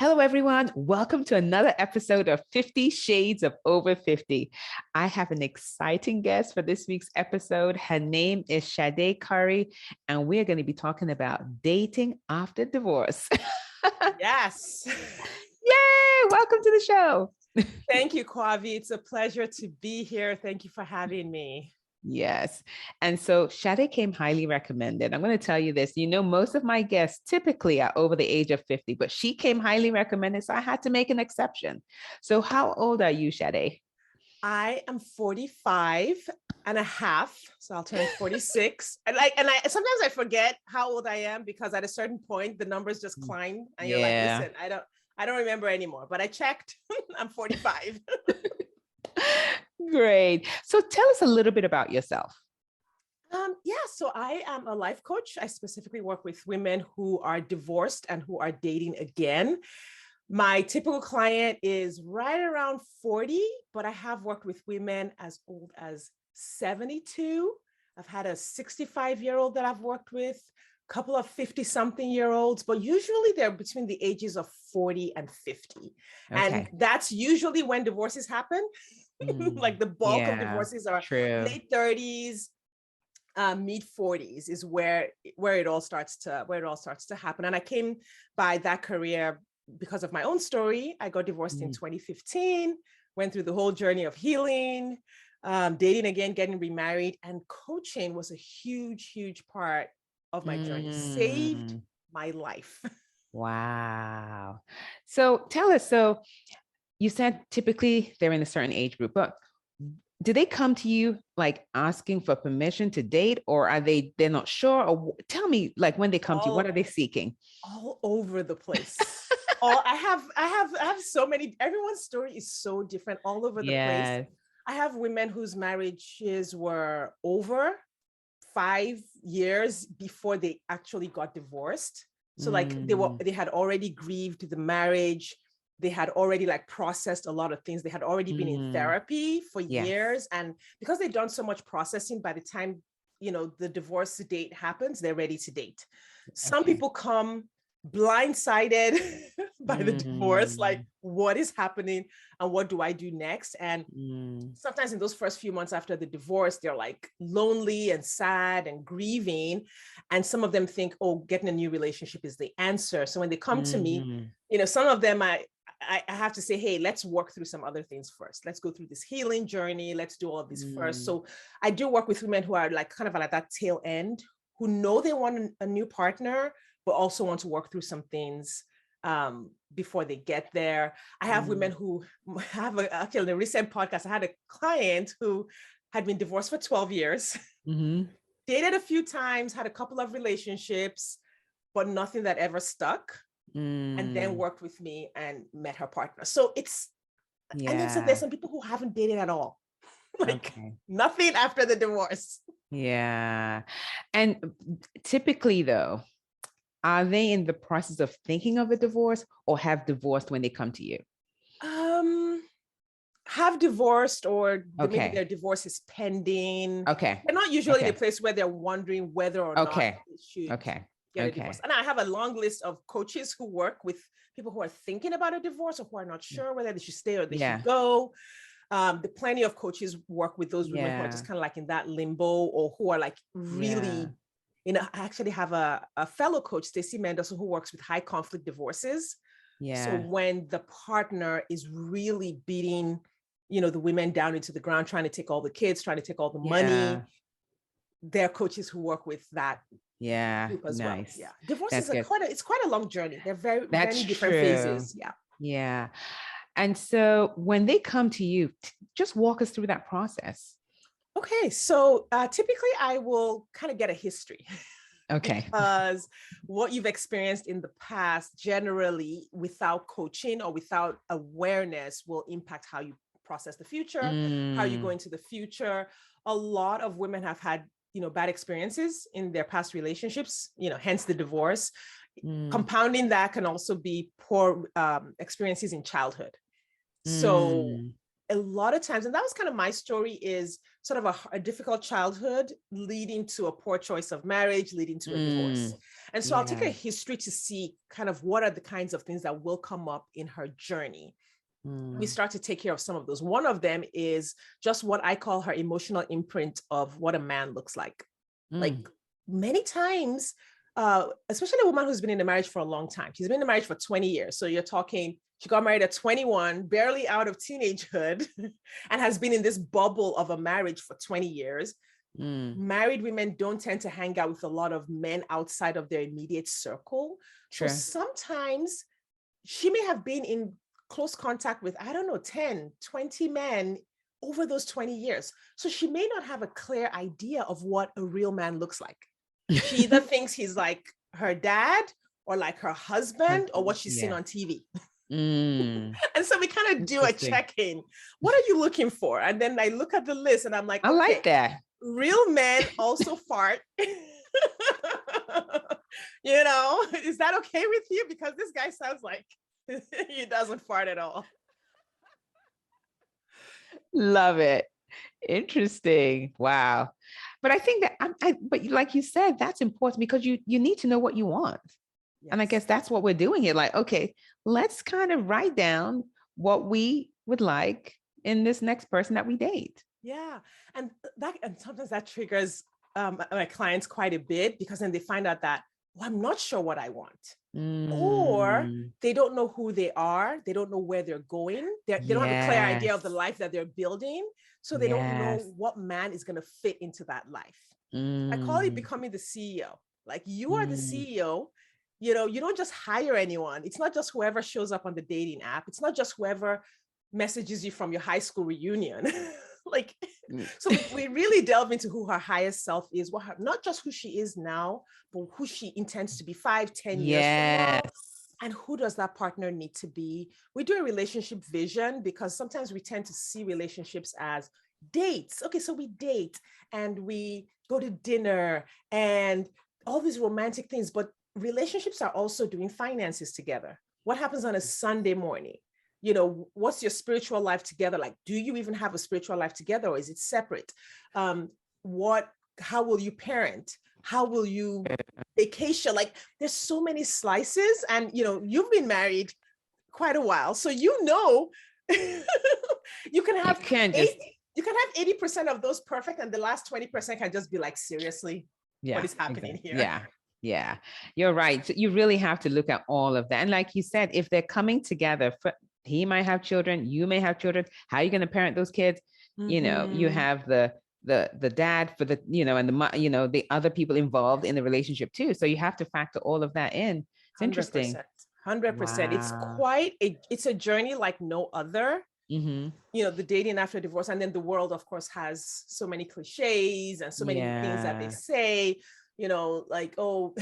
Hello, everyone. Welcome to another episode of 50 Shades of Over 50. I have an exciting guest for this week's episode. Her name is Sade Curry, and we're going to be talking about dating after divorce. Yes. Yay! Welcome to the show. Thank you, Kwavi. It's a pleasure to be here. Thank you for having me. Yes. And so Sade came highly recommended. I'm going to tell you this. Most of my guests typically are over the age of 50, but she came highly recommended. So I had to make an exception. So how old are you, Sade? I am 45 and a half. So I'll turn 46. And I sometimes I forget how old I am because at a certain point the numbers just climb and you're like, listen, I don't remember anymore. But I checked. I'm 45. Great. So tell us a little bit about yourself. So I am a life coach. I specifically work with women who are divorced and who are dating again. My typical client is right around 40, but I have worked with women as old as 72. I've had a 65-year-old that I've worked with, a couple of 50-something-year-olds, but usually they're between the ages of 40 and 50. Okay. And that's usually when divorces happen. Like the bulk of divorces are late 30s, mid 40s is where it all starts to happen. And I came by that career because of my own story. I got divorced in 2015, went through the whole journey of healing, dating again, getting remarried, and coaching was a huge part of my journey. Saved my life. Wow. So tell us, so you said typically they're in a certain age group, but do they come to you like asking for permission to date, or they're not sure? Or tell me, like when they come to you, what are they seeking? All over the place. I have so many. Everyone's story is so different all over the place. I have women whose marriages were over 5 years before they actually got divorced. So like they had already grieved the marriage. They had already like processed a lot of things. They had already been in therapy for years. And because they've done so much processing, by the time, the divorce date happens, they're ready to date. Some people come blindsided by the divorce, like what is happening and what do I do next? And sometimes in those first few months after the divorce, they're like lonely and sad and grieving. And some of them think, oh, getting a new relationship is the answer. So when they come to me, some of them I have to say, hey, let's work through some other things first. Let's go through this healing journey. Let's do all of this first. So I do work with women who are like kind of at that tail end, who know they want a new partner, but also want to work through some things before they get there. I have women who have actually in a recent podcast, I had a client who had been divorced for 12 years, dated a few times, had a couple of relationships, but nothing that ever stuck. And then worked with me and met her partner. So it's, and then so there's some people who haven't dated at all. Nothing after the divorce. Yeah. And typically though, are they in the process of thinking of a divorce or have divorced when they come to you? Have divorced, or maybe their divorce is pending. They're not usually in a place where they're wondering whether or not they should get a divorce. And I have a long list of coaches who work with people who are thinking about a divorce or who are not sure whether they should stay or they should go. The plenty of coaches work with those women who are just kind of like in that limbo, or who are like really, I actually have a fellow coach, Stacey Mendelson, who works with high conflict divorces. So when the partner is really beating, the women down into the ground, trying to take all the kids, trying to take all the money, there are coaches who work with that group as well. Divorce is quite a long journey. They're many different phases. And so when they come to you, just walk us through that process. Okay, so typically I will kind of get a history. Because what you've experienced in the past, generally without coaching or without awareness, will impact how you process the future, how you go into the future. A lot of women have had, bad experiences in their past relationships, hence the divorce. Compounding that can also be poor experiences in childhood. So a lot of times, and that was kind of my story, is sort of a difficult childhood leading to a poor choice of marriage, leading to a divorce. And so I'll take a history to see kind of what are the kinds of things that will come up in her journey. We start to take care of some of those. One of them is just what I call her emotional imprint of what a man looks like. Like many times, especially a woman who's been in a marriage for a long time. She's been in a marriage for 20 years. So you're talking, she got married at 21, barely out of teenagehood, and has been in this bubble of a marriage for 20 years. Married women don't tend to hang out with a lot of men outside of their immediate circle. Sure. So sometimes she may have been in close contact with, I don't know, 10, 20 men over those 20 years. So she may not have a clear idea of what a real man looks like. She either thinks he's like her dad or like her husband or what she's seen on TV. And so we kind of do a check-in. What are you looking for? And then I look at the list and I'm like, okay, I like that. Real men also fart. You know, is that okay with you? Because this guy sounds like he doesn't fart at all. Love it. Interesting. Wow. But I think that, but like you said, that's important because you need to know what you want. Yes. And I guess that's what we're doing here. Like, okay, let's kind of write down what we would like in this next person that we date. Yeah. And sometimes that triggers my clients quite a bit because then they find out that, well, I'm not sure what I want. Or they don't know who they are. They don't know where they're going. They don't have a clear idea of the life that they're building. So they don't know what man is going to fit into that life. I call it becoming the CEO. Like you are the CEO. You know, you don't just hire anyone. It's not just whoever shows up on the dating app. It's not just whoever messages you from your high school reunion. Like, so we really delve into who her highest self is, not just who she is now, but who she intends to be 5, 10 years from now. And who does that partner need to be? We do a relationship vision because sometimes we tend to see relationships as dates. Okay, so we date and we go to dinner and all these romantic things, but relationships are also doing finances together. What happens on a Sunday morning? You know, what's your spiritual life together? Like, do you even have a spiritual life together or is it separate? How will you parent? How will you vacation? Like, there's so many slices and, you know, you've been married quite a while. So, you know, you can have 80% of those perfect and the last 20% can just be like, seriously, what is happening here? Yeah, you're right. So you really have to look at all of that. And like you said, if they're coming together, he might have children, you may have children. How are you going to parent those kids? You know, you have the dad for the, you know, and the, you know, the other people involved in the relationship too. So you have to factor all of that in. It's interesting. 100%. Wow. It's a journey like no other. You know, the dating after divorce, and then the world, of course, has so many cliches and so many things that they say. You know, like, oh,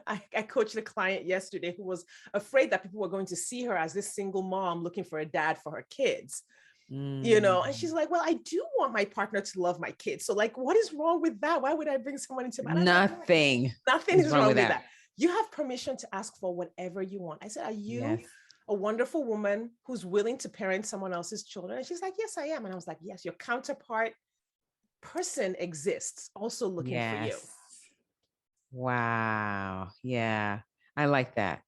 I coached a client yesterday who was afraid that people were going to see her as this single mom looking for a dad for her kids. You know, and she's like, well, I do want my partner to love my kids. So like, what is wrong with that? Why would I bring someone into my life? Nothing is wrong with that. You have permission to ask for whatever you want. I said, are you a wonderful woman who's willing to parent someone else's children? And she's like, yes, I am. And I was like, yes, your counterpart person exists also looking for you. Wow. Yeah, I like that.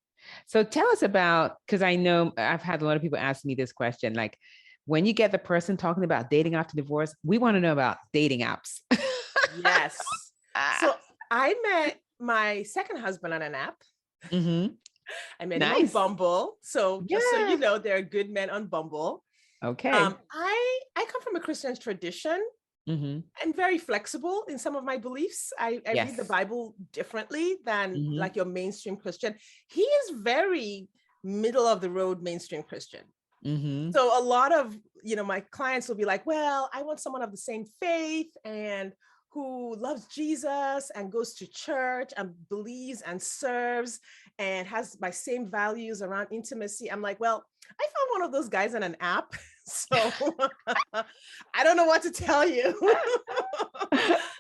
So tell us about, because I know I've had a lot of people ask me this question, like when you get the person talking about dating after divorce, we want to know about dating apps. Yes. So I met my second husband on an app. I met him on Bumble. So just so you know, there are good men on Bumble. Okay. I come from a Christian tradition. And very flexible in some of my beliefs. I read the Bible differently than like your mainstream Christian. He is very middle of the road mainstream Christian. So a lot of, you know, my clients will be like, well, I want someone of the same faith and who loves Jesus and goes to church and believes and serves and has my same values around intimacy. I'm like, well, I found one of those guys on an app. So I don't know what to tell you.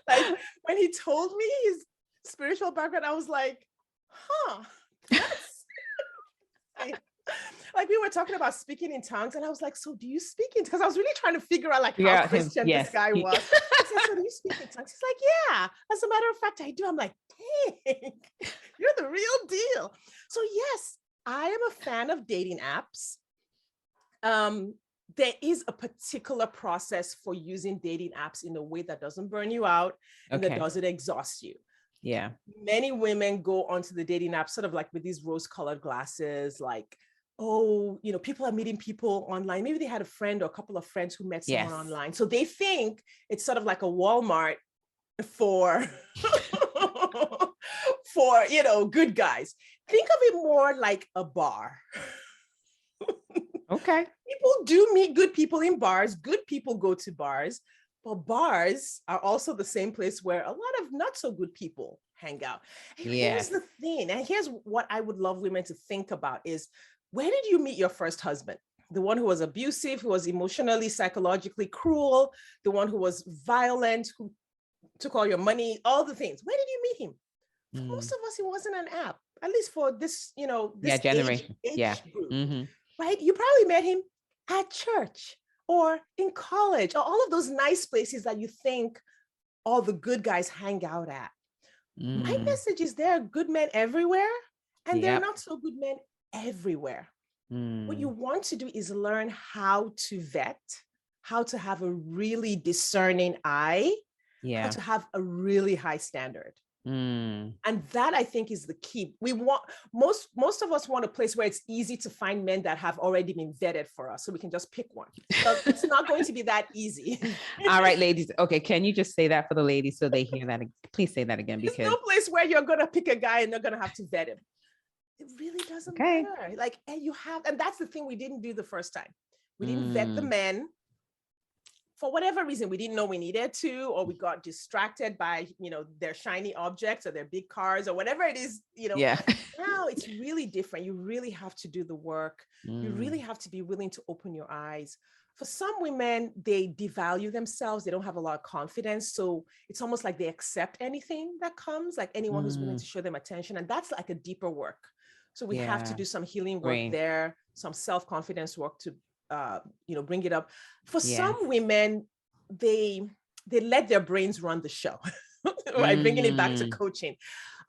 Like when he told me his spiritual background, I was like, huh, that's like we were talking about speaking in tongues. And I was like, so do you speak in tongues? Because I was really trying to figure out like how Christian this guy was. I said, so do you speak in tongues? He's like, yeah, as a matter of fact, I do. I'm like, dang. You're the real deal. So yes, I am a fan of dating apps. There is a particular process for using dating apps in a way that doesn't burn you out and that doesn't exhaust you. Yeah. Many women go onto the dating app sort of like with these rose-colored glasses, like, oh, you know, people are meeting people online. Maybe they had a friend or a couple of friends who met someone online. So they think it's sort of like a Walmart for, for, you know, good guys. Think of it more like a bar. Okay. People do meet good people in bars. Good people go to bars, but bars are also the same place where a lot of not so good people hang out. And here's the thing, and here's what I would love women to think about is, where did you meet your first husband? The one who was abusive, who was emotionally, psychologically cruel, the one who was violent, who took all your money, all the things. Where did you meet him? For most of us, it wasn't an app, at least for this, you know, this generation. age group, right? You probably met him at church or in college or all of those nice places that you think all the good guys hang out at. My message is there are good men everywhere and there are not so good men everywhere. What you want to do is learn how to vet, how to have a really discerning eye, how to have a really high standard. And that, I think, is the key. We want, most of us want a place where it's easy to find men that have already been vetted for us, so we can just pick one. So it's not going to be that easy. All right, ladies. Okay, can you just say that for the ladies so they hear that? Please say that again, because there's no place where you're going to pick a guy and they're going to have to vet him. It really doesn't matter. Like, and you have, and that's the thing we didn't do the first time. We didn't vet the men. For whatever reason, we didn't know we needed to, or we got distracted by, you know, their shiny objects or their big cars or whatever it is, you know. Now it's really different. You really have to do the work. You really have to be willing to open your eyes. For some women, they devalue themselves. They don't have a lot of confidence. So it's almost like they accept anything that comes, like anyone who's willing to show them attention. And that's like a deeper work. So we have to do some healing work there, some self-confidence work to you know, bring it up. For some women, they let their brains run the show. Right, bringing it back to coaching.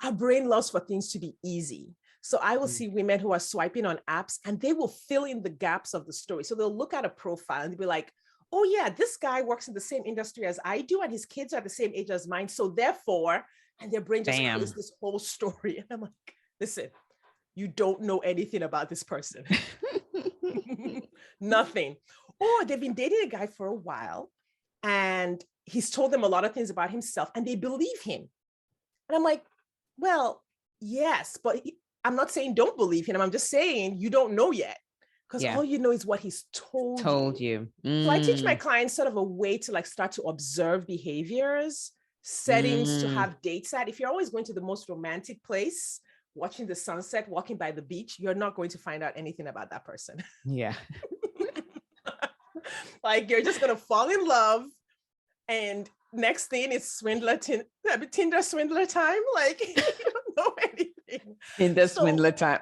Our brain loves for things to be easy. So I will see women who are swiping on apps and they will fill in the gaps of the story. So they'll look at a profile and they'll be like, oh yeah, this guy works in the same industry as I do and his kids are the same age as mine. So therefore, and their brain just creates this whole story. And I'm like, listen, you don't know anything about this person. Nothing. Or they've been dating a guy for a while and he's told them a lot of things about himself and they believe him. And I'm like, well, yes, but I'm not saying don't believe him. I'm just saying you don't know yet, because all you know is what he's told you. So I teach my clients sort of a way to like start to observe behaviors, settings to have dates at. If you're always going to the most romantic place, watching the sunset, walking by the beach, you're not going to find out anything about that person. Yeah. Like you're just going to fall in love. And next thing is Tinder swindler time. Like you don't know anything. Tinder swindler time.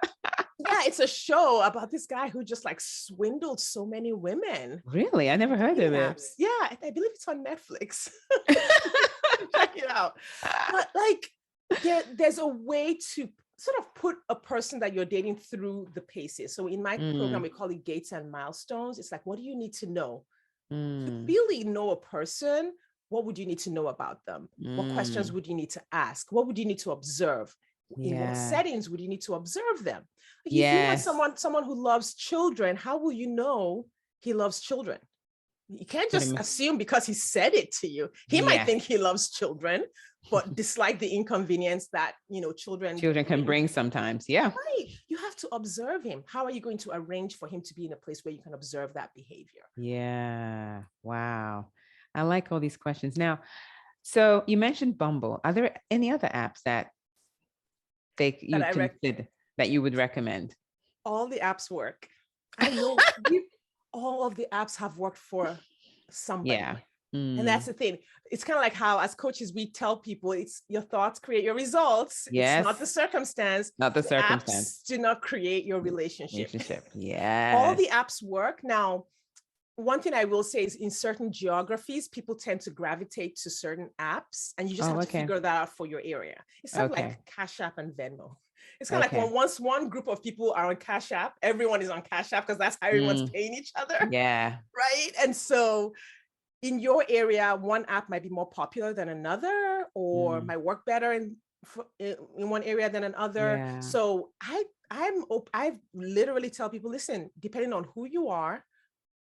Yeah, it's a show about this guy who just like swindled so many women. Really? I never heard of it. Yeah, I believe it's on Netflix. Check it out. But like there's a way to sort of put a person that you're dating through the paces. So in my program, we call it gates and milestones. It's like, what do you need to know? To really know a person, what would you need to know about them? What questions would you need to ask? What would you need to observe? In what settings would you need to observe them? If you want someone who loves children, how will you know he loves children? You can't just assume because he said it to you. He might think he loves children, but dislike the inconvenience that, you know, children can bring sometimes. Yeah. Right. You have to observe him. How are you going to arrange for him to be in a place where you can observe that behavior? Yeah. Wow. I like all these questions. Now, so you mentioned Bumble. Are there any other apps that that you would recommend? All the apps work. I know all of the apps have worked for somebody. Yeah. And that's the thing. It's kind of like how as coaches, we tell people it's your thoughts create your results. Yes. It's not the circumstance. Not the circumstance. Apps do not create your relationship. Yeah. All the apps work. Now, one thing I will say is in certain geographies, people tend to gravitate to certain apps, and you just have to figure that out for your area. It's sort of like Cash App and Venmo. It's kind of like when once one group of people are on Cash App, everyone is on Cash App because that's how everyone's paying each other. Yeah. Right. And so in your tive one app might be more popular than another, or might work better in one area than another. Yeah. So I literally tell people, listen, depending on who you are,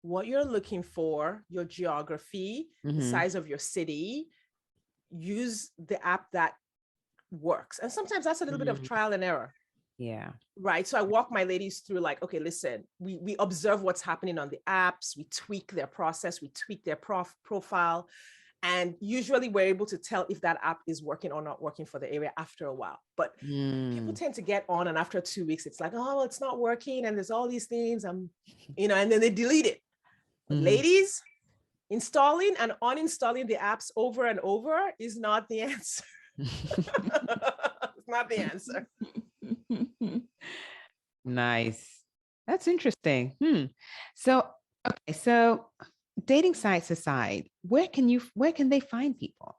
what you're looking for, your geography, the size of your city, use the app that works. And sometimes that's a little bit of trial and error. Yeah. Right. So I walk my ladies through like, okay, listen, we observe what's happening on the apps, we tweak their process, we tweak their profile. And usually we're able to tell if that app is working or not working for the area after a while. But people tend to get on, and after 2 weeks, it's like, oh, it's not working. And there's all these things, and then they delete it. But ladies, installing and uninstalling the apps over and over is not the answer. It's not the answer. Nice. That's interesting. So dating sites aside, where can they find people?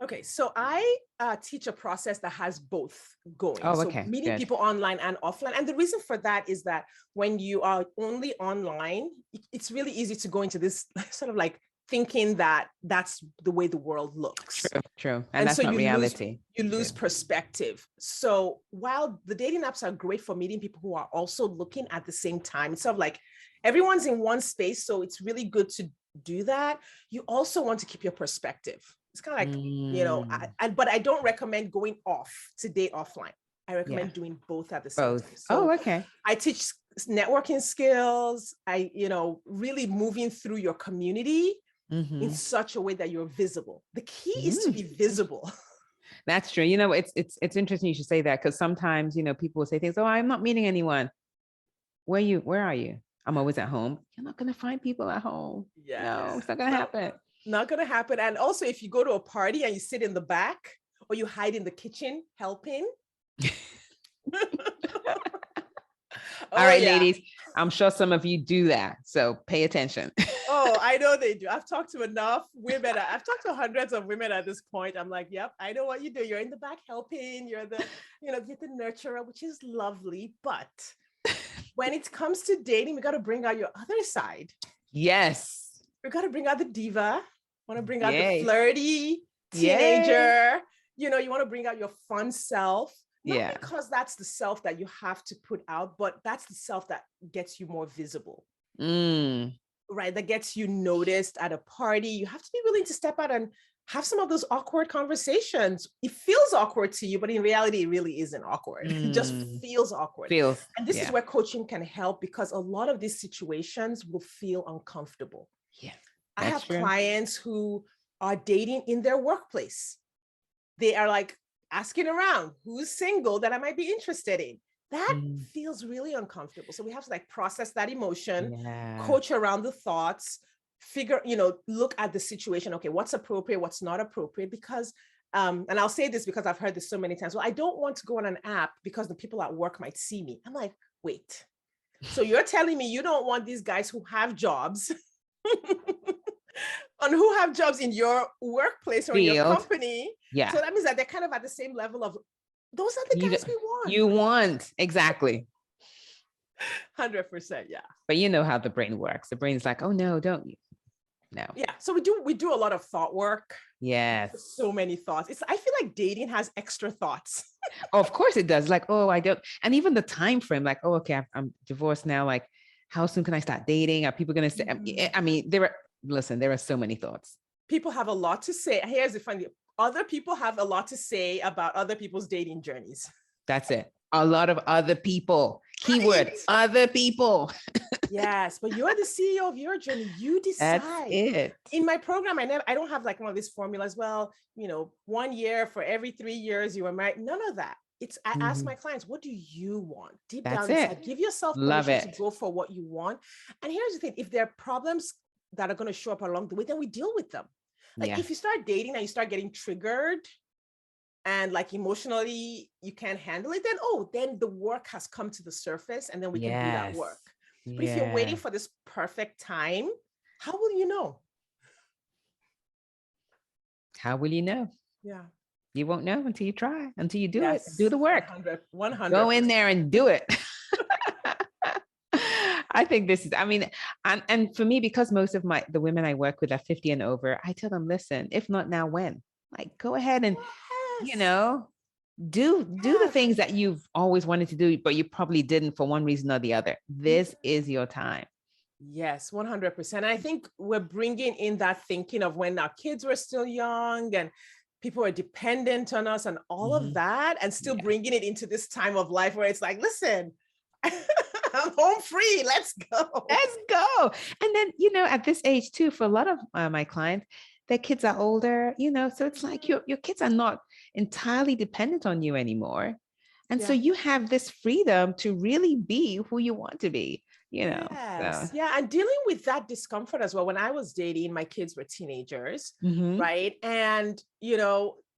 Okay, so I teach a process that has both going. Oh, so okay. meeting people online and offline. And the reason for that is that when you are only online, it's really easy to go into this sort of like thinking that that's the way the world looks. True. And that's so not reality. You lose perspective. So while the dating apps are great for meeting people who are also looking at the same time, it's sort of like everyone's in one space, so it's really good to do that. You also want to keep your perspective. It's kind of like, but I don't recommend going off to date offline. I recommend doing both at the same time. So okay. I teach networking skills. Really moving through your community in such a way that you're visible. The key is to be visible. That's true. It's interesting you should say that, because sometimes, people will say things, oh, I'm not meeting anyone. Where are you? I'm always at home. You're not going to find people at home. Yeah. No, it's not going to happen. Not going to happen. And also, if you go to a party and you sit in the back or you hide in the kitchen helping. All right, ladies, I'm sure some of you do that. So pay attention. Oh, I know they do. I've talked to enough women. I've talked to hundreds of women at this point. I'm like, yep, I know what you do. You're in the back helping. You're the, you're the nurturer, which is lovely. But when it comes to dating, we got to bring out your other side. Yes. We got to bring out the diva. Want to bring out the flirty teenager. You want to bring out your fun self. Not because that's the self that you have to put out, but that's the self that gets you more visible. Right? That gets you noticed at a party. You have to be willing to step out and have some of those awkward conversations. It feels awkward to you, but in reality, it really isn't awkward. It just feels awkward. And this is where coaching can help, because a lot of these situations will feel uncomfortable. Yeah, I have clients who are dating in their workplace. They are like asking around who's single that I might be interested in. That feels really uncomfortable. So we have to like process that emotion, coach around the thoughts, figure, look at the situation. Okay, what's appropriate, what's not appropriate? Because, and I'll say this because I've heard this so many times. Well, I don't want to go on an app because the people at work might see me. I'm like, wait. So you're telling me you don't want these guys who have jobs and who have jobs in your workplace or in your company. Yeah. So that means that they're kind of at the same level of, those are the guys we want. You want, exactly. 100%, yeah. But you know how the brain works. The brain's like, oh no, don't you? No. Yeah. So we do a lot of thought work. Yes. So many thoughts. I feel like dating has extra thoughts. Of course it does. Like, oh, I don't. And even the time frame, like, oh, okay, I'm divorced now. Like, how soon can I start dating? Are people going to say, I mean, there are so many thoughts. People have a lot to say. Here's the funny, other people have a lot to say about other people's dating journeys. That's it. A lot of other people. Keyword, other people. Yes, but you're the CEO of your journey. You decide. That's it. In my program, I don't have like one of these formulas. Well, 1 year for every 3 years you were married. None of that. I ask my clients, what do you want? Deep down inside, give yourself permission to go for what you want. And here's the thing, if there are problems that are going to show up along the way, then we deal with them. Like if you start dating and you start getting triggered and like emotionally you can't handle it, then the work has come to the surface and then we can do that work. But if you're waiting for this perfect time, How will you know? How will you know? Yeah. You won't know until you try, until you do it, do Yes. the work. 100. Go in there and do it. I think this is, I mean, and for me, because most of the women I work with are 50 and over, I tell them, listen, if not now, when? Like, go ahead and, you Yes. know, do the Yes. things that you've always wanted to do, but you probably didn't for one reason or the other. This is your time. Yes, 100%. I think we're bringing in that thinking of when our kids were still young and people were dependent on us and all of that, and still bringing it into this time of life where it's like, listen, I'm home free. Let's go. Let's go. And then, at this age too, for a lot of my clients, their kids are older, so it's like your kids are not entirely dependent on you anymore. And so you have this freedom to really be who you want to be, Yes. So. Yeah. And dealing with that discomfort as well. When I was dating, my kids were teenagers, right? And,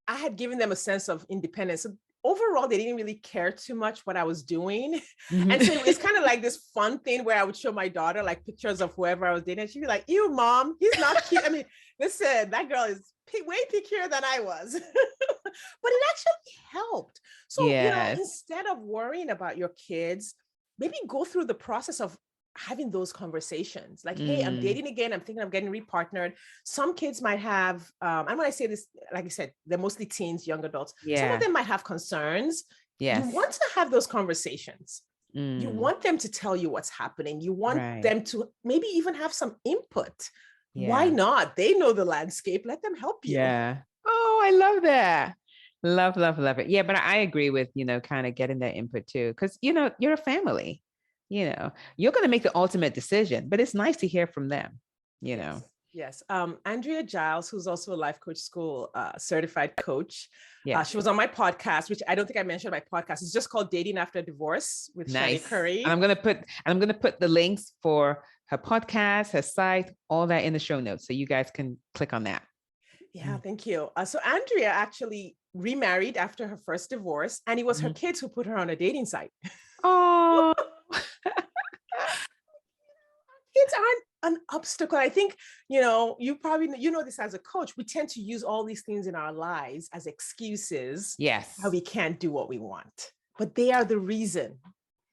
I had given them a sense of independence. So overall, they didn't really care too much what I was doing. And so it's kind of like this fun thing where I would show my daughter like pictures of whoever I was dating. And she'd be like, ew, mom, he's not cute. I mean, listen, that girl is way pickier than I was. But it actually helped. So, instead of worrying about your kids, maybe go through the process of having those conversations like, hey, I'm dating again. I'm thinking I'm getting repartnered. Some kids might have, and when I say this, like I said, they're mostly teens, young adults. Some of them might have concerns. You want to have those conversations. You want them to tell you what's happening. You want them to maybe even have some input. Why not? They know the landscape. Let them help you. Yeah. Oh, I love that. Love it. Yeah, but I agree with, kind of getting that input too. Because, you're a family, you're going to make the ultimate decision, but it's nice to hear from them, know. Yes. Andrea Giles, who's also a life coach school certified coach. Yeah. She was on my podcast, which I don't think I mentioned my podcast. It's just called Dating After Divorce with Sade Curry. And I'm gonna put the links for her podcast, her site, all that in the show notes. So you guys can click on that. Yeah, thank you. So Andrea actually remarried after her first divorce, and it was her kids who put her on a dating site. Oh. Kids aren't an obstacle. I think, you probably, this as a coach, we tend to use all these things in our lives as excuses. Yes. How we can't do what we want, but they are the reason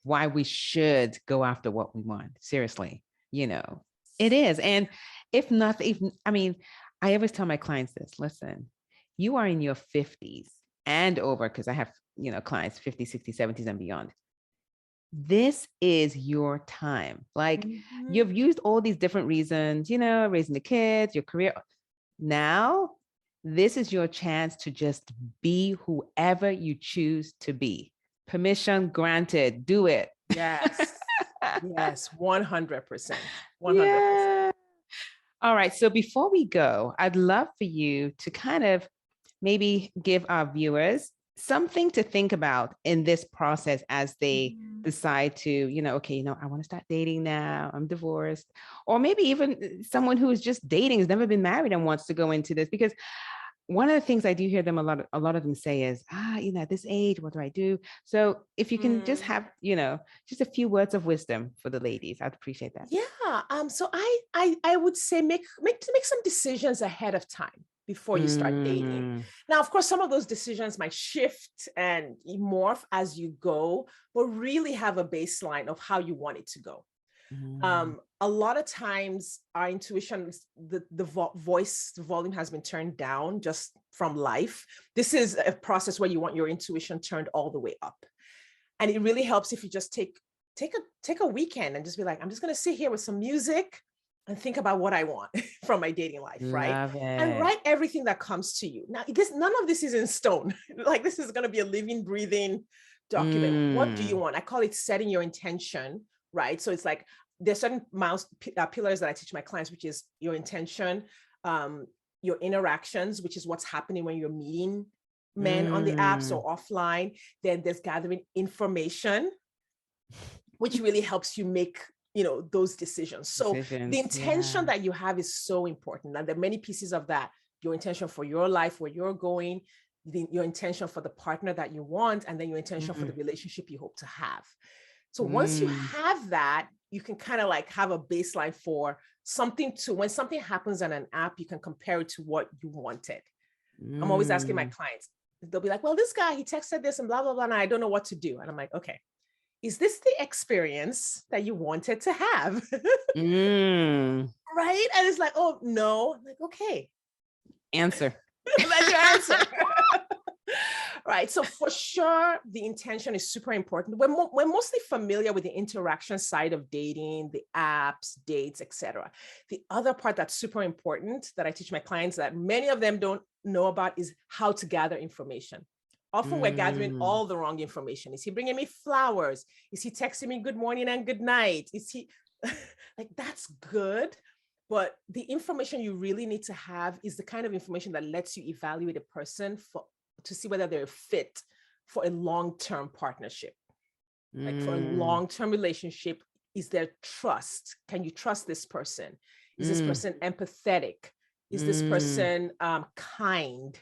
why we should go after what we want. Seriously, it is. And if nothing, I always tell my clients this, listen, you are in your 50s and over, because I have, clients 50, 60, 70s and beyond. This is your time. Like you've used all these different reasons, raising the kids, your career. Now, this is your chance to just be whoever you choose to be. Permission granted. Do it. Yes. Yes. 100%. 100%. Yeah. All right. So before we go, I'd love for you to kind of maybe give our viewers something to think about in this process as they decide to, I want to start dating now. I'm divorced. Or maybe even someone who is just dating, has never been married and wants to go into this. Because one of the things I do hear them a lot of them say is, at this age, what do I do? So if you can just have, just a few words of wisdom for the ladies, I'd appreciate that. Yeah. So I would say make some decisions ahead of time before you start dating. Now, of course, some of those decisions might shift and morph as you go, but really have a baseline of how you want it to go. A lot of times our intuition, the voice volume has been turned down just from life. This is a process where you want your intuition turned all the way up. And it really helps if you just take a weekend and just be like, I'm just going to sit here with some music and think about what I want from my dating life, right? And write everything that comes to you. Now, none of this is in stone. Like this is going to be a living, breathing document. What do you want? I call it setting your intention, right? So it's like, there's certain pillars that I teach my clients, which is your intention, your interactions, which is what's happening when you're meeting men on the apps or offline. Then there's gathering information, which really helps you make, those decisions. So the intention that you have is so important. And there are many pieces of that. Your intention for your life, where you're going, your intention for the partner that you want, and then your intention for the relationship you hope to have. So once you have that, you can kind of like have a baseline for something to, when something happens on an app, you can compare it to what you wanted. I'm always asking my clients, they'll be like, well, this guy, he texted this and blah, blah, blah, and I don't know what to do. And I'm like, okay, is this the experience that you wanted to have? Right? And it's like, oh, no. I'm like, okay. Answer. That's your answer. Right. So for sure, the intention is super important. We're mostly familiar with the interaction side of dating, the apps, dates, etc. The other part that's super important that I teach my clients that many of them don't know about is how to gather information. Often we're gathering all the wrong information. Is he bringing me flowers? Is he texting me good morning and good night? Is he like, that's good. But the information you really need to have is the kind of information that lets you evaluate a person to see whether they're fit for a long-term partnership. Like for a long-term relationship, is there trust? Can you trust this person? Is this person empathetic? Is this person kind?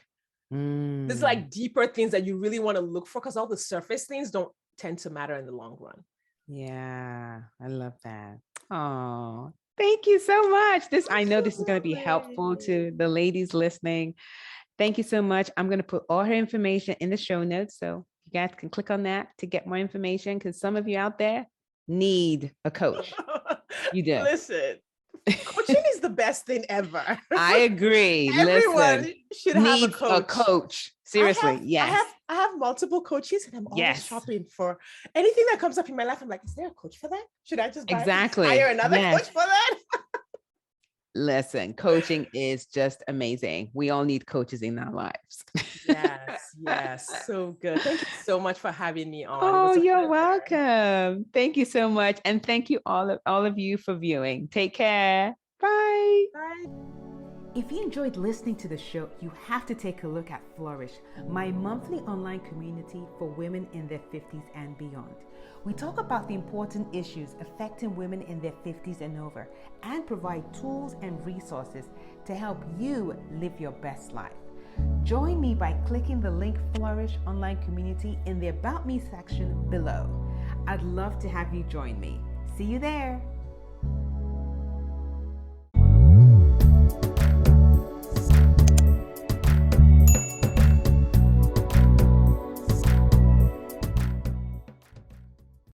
There's like deeper things that you really want to look for, because all the surface things don't tend to matter in the long run. Yeah, I love that. Oh, thank you so much. I know this is going to be helpful to the ladies listening. Thank you so much. I'm going to put all her information in the show notes, so you guys can click on that to get more information, because some of you out there need a coach. You do. Listen, coaching is the best thing ever. I agree. Everyone should have a coach. Seriously, yes. I have multiple coaches, and I'm always shopping for anything that comes up in my life. I'm like, is there a coach for that? Should I just hire another coach for that? Listen, coaching is just amazing. We all need coaches in our lives. Yes. So good. Thank you so much for having me on. Oh, you're welcome. Thank you so much. And thank you all of you for viewing. Take care. Bye. Bye. If you enjoyed listening to the show, you have to take a look at Flourish, my monthly online community for women in their 50s and beyond. We talk about the important issues affecting women in their 50s and over, and provide tools and resources to help you live your best life. Join me by clicking the link Flourish Online Community in the About Me section below. I'd love to have you join me. See you there.